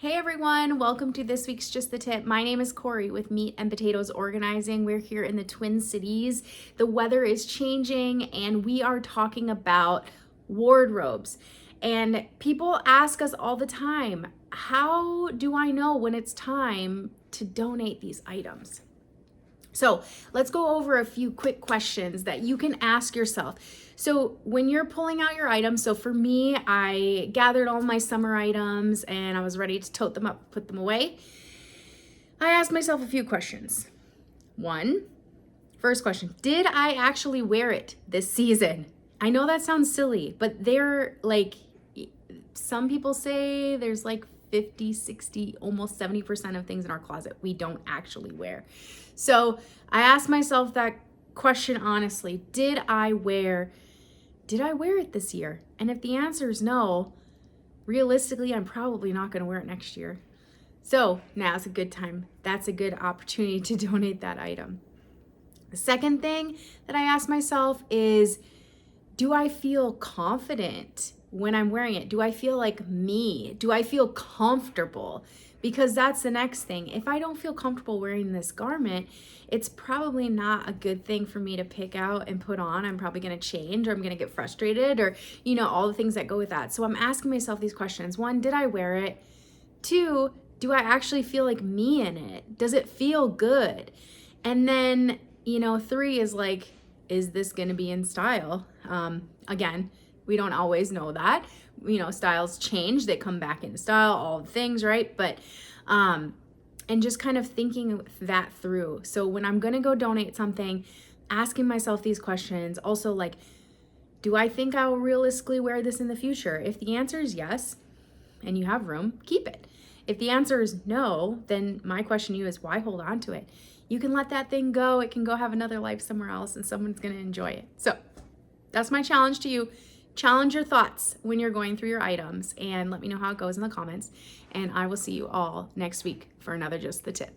Hey everyone, welcome to this week's Just the Tip. My name is Corey with Meat and Potatoes Organizing. We're here in the Twin Cities. The weather is changing and we are talking about wardrobes. And people ask us all the time, how do I know when it's time to donate these items? So let's go over a few quick questions that you can ask yourself. So when you're pulling out your items, so for me, I gathered all my summer items and I was ready to tote them up, put them away. I asked myself a few questions. First question, did I actually wear it this season? I know that sounds silly, but some people say there's like 50, 60, almost 70% of things in our closet we don't actually wear. So I asked myself that question honestly, did I wear it this year? And if the answer is no, realistically, I'm probably not gonna wear it next year. So now's a good time. That's a good opportunity to donate that item. The second thing that I asked myself is, do I feel confident when I'm wearing it? Do I feel like me? Do I feel comfortable? Because that's the next thing. If I don't feel comfortable wearing this garment, it's probably not a good thing for me to pick out and put on. I'm probably gonna change, or I'm gonna get frustrated, or all the things that go with that. So I'm asking myself these questions. 1, did I wear it? 2, do I actually feel like me in it? Does it feel good? And then, 3 is like, is this gonna be in style? Again, we don't always know that. Styles change, they come back into style, all the things, right? But, and just kind of thinking that through. So when I'm gonna go donate something, asking myself these questions, also like, do I think I will realistically wear this in the future? If the answer is yes, and you have room, keep it. If the answer is no, then my question to you is, why hold on to it? You can let that thing go. It can go have another life somewhere else and someone's gonna enjoy it. So that's my challenge to you. Challenge your thoughts when you're going through your items and let me know how it goes in the comments. And I will see you all next week for another Just the Tip.